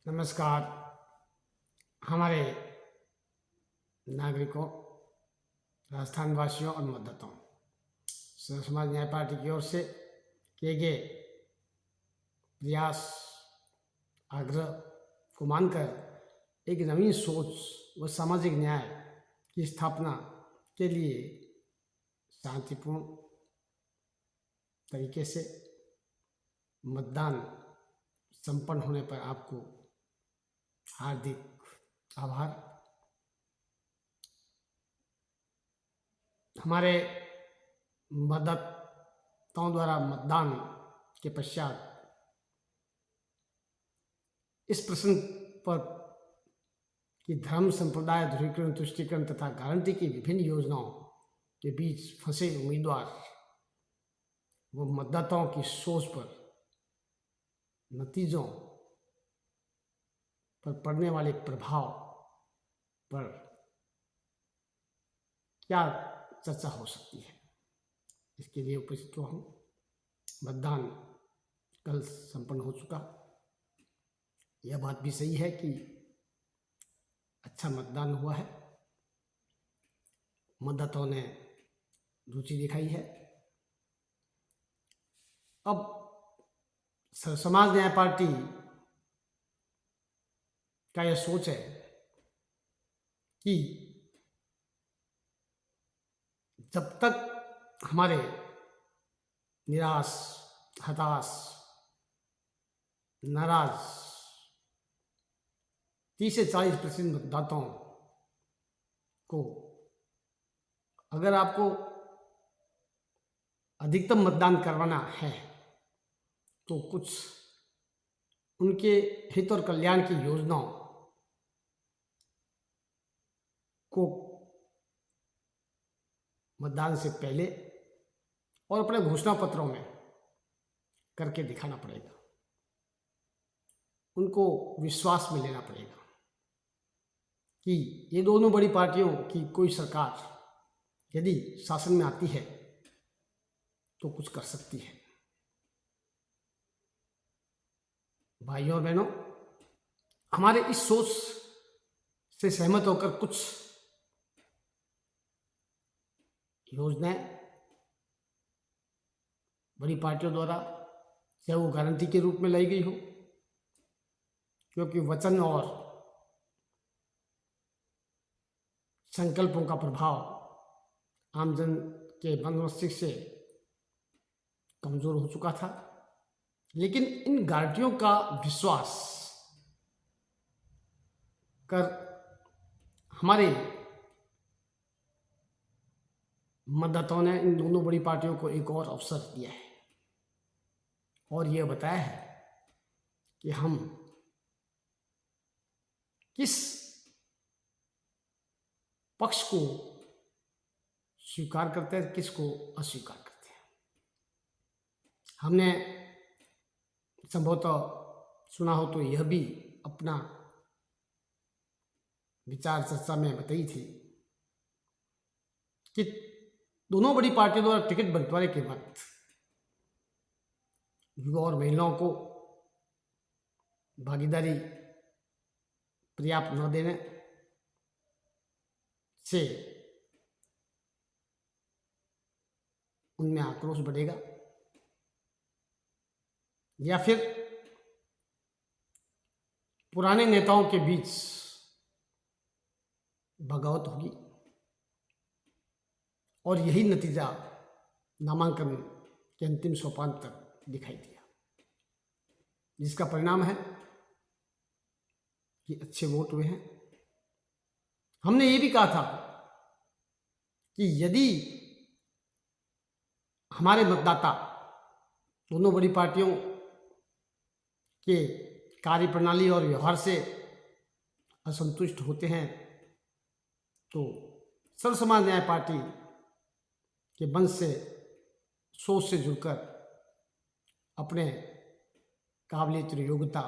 नमस्कार। हमारे नागरिकों, राजस्थान वासियों और मतदाताओं, समाज न्याय पार्टी की ओर से किए गए प्रयास आग्रह को मानकर एक नवीन सोच व सामाजिक न्याय की स्थापना के लिए शांतिपूर्ण तरीके से मतदान संपन्न होने पर आपको हार्दिक आभार। हमारे मतदाताओं द्वारा मतदान के पश्चात इस प्रश्न पर कि धर्म, संप्रदाय, ध्रुवीकरण, तुष्टीकरण तथा गारंटी की विभिन्न योजनाओं के बीच फंसे उम्मीदवार व मतदाताओं की सोच पर, नतीजों पर पड़ने वाले प्रभाव पर क्या चर्चा हो सकती है, इसके लिए उपस्थित हुआ हूँ। मतदान कल संपन्न हो चुका। यह बात भी सही है कि अच्छा मतदान हुआ है, मतदाताओं ने रुचि दिखाई है। अब समाज न्याय पार्टी का यह सोच है कि जब तक हमारे निराश, हताश, नाराज 30 से 40% मतदाताओं को अगर आपको अधिकतम मतदान करवाना है तो कुछ उनके हित और कल्याण की योजनाओं को मतदान से पहले और अपने घोषणा पत्रों में करके दिखाना पड़ेगा। उनको विश्वास में लेना पड़ेगा कि ये दोनों बड़ी पार्टियों की कोई सरकार यदि शासन में आती है तो कुछ कर सकती है। भाइयों और बहनों, हमारे इस सोच से सहमत होकर कुछ योजनाएं बड़ी पार्टियों द्वारा चाहे वो गारंटी के रूप में लाई गई हो, क्योंकि वचन और संकल्पों का प्रभाव आमजन के मन मस्तिष्क से कमजोर हो चुका था। लेकिन इन गारंटियों का विश्वास कर हमारे मतदाताओं ने इन दोनों बड़ी पार्टियों को एक और अवसर दिया है और यह बताया है कि हम किस पक्ष को स्वीकार करते हैं, किस को अस्वीकार करते हैं। हमने संभवतः सुना हो तो यह भी अपना विचार चर्चा में बताई थी कि दोनों बड़ी पार्टियों द्वारा टिकट बंटवारे के वक्त युवा और महिलाओं को भागीदारी पर्याप्त न देने से उनमें आक्रोश बढ़ेगा या फिर पुराने नेताओं के बीच बगावत होगी और यही नतीजा नामांकन के अंतिम सोपान तक दिखाई दिया, जिसका परिणाम है कि अच्छे वोट हुए हैं। हमने ये भी कहा था कि यदि हमारे मतदाता दोनों बड़ी पार्टियों के कार्यप्रणाली और व्यवहार से असंतुष्ट होते हैं तो सर्व समाज न्याय पार्टी के मंच से, सोच से जुड़कर अपने काबिलियत और योग्यता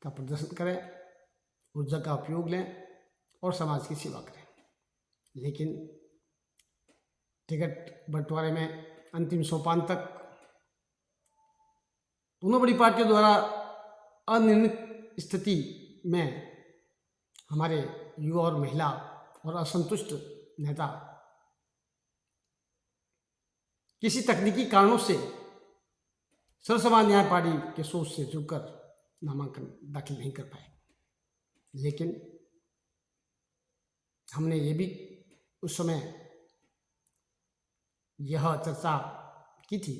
का प्रदर्शन करें, ऊर्जा का उपयोग लें और समाज की सेवा करें। लेकिन टिकट बंटवारे में अंतिम सोपान तक दोनों बड़ी पार्टियों द्वारा अनिर्णित स्थिति में हमारे युवा और महिला और असंतुष्ट नेता किसी तकनीकी कारणों से सर्व समाज न्याय पार्टी के सोच से जुड़कर नामांकन दाखिल नहीं कर पाए। लेकिन हमने ये भी उस समय यह चर्चा की थी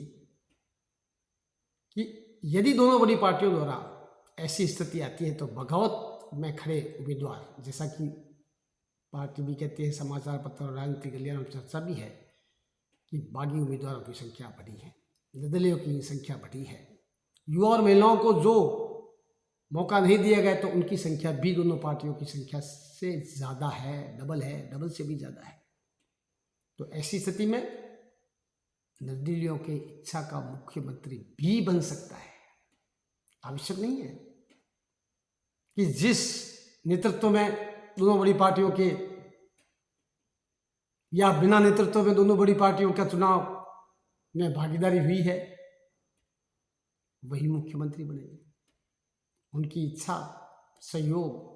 कि यदि दोनों बड़ी पार्टियों द्वारा ऐसी स्थिति आती है तो बगावत में खड़े उम्मीदवार, जैसा कि पार्टी भी कहती है, समाचार पत्र और राजनीतिक गलियारों में चर्चा भी है कि बागी उम्मीदवारों की संख्या बढ़ी है, निर्दलीयों की संख्या बढ़ी है, युवा और महिलाओं को जो मौका नहीं दिया गया तो उनकी संख्या भी दोनों पार्टियों की संख्या से ज़्यादा है, डबल से भी ज़्यादा है। तो ऐसी स्थिति में निर्दलीयों की इच्छा का मुख्यमंत्री भी बन सकता है। आवश्यक नहीं है कि जिस नेतृत्व में दोनों बड़ी पार्टियों के या बिना नेतृत्व में दोनों बड़ी पार्टियों का चुनाव में भागीदारी हुई है वही मुख्यमंत्री बनेंगे। उनकी इच्छा, सहयोग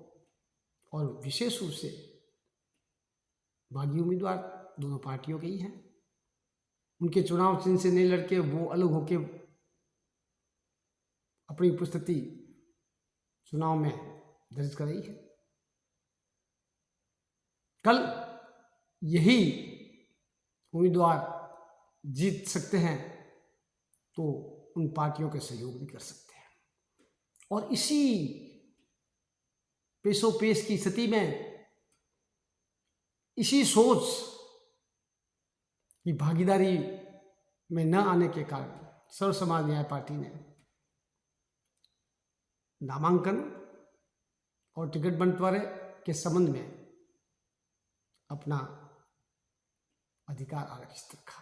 और विशेष रूप से बागी उम्मीदवार दोनों पार्टियों के ही हैं। उनके चुनाव चिन्ह से नहीं लड़के वो अलग होके अपनी उपस्थिति चुनाव में दर्ज कर रही है। कल यही उम्मीदवार जीत सकते हैं तो उन पार्टियों के सहयोग भी कर सकते हैं। और इसी पेशोपेश की स्थिति में इसी सोच की भागीदारी में न आने के कारण सर्व समाज न्याय पार्टी ने नामांकन और टिकट बंटवारे के संबंध में अपना अधिकार आरक्षित रखा।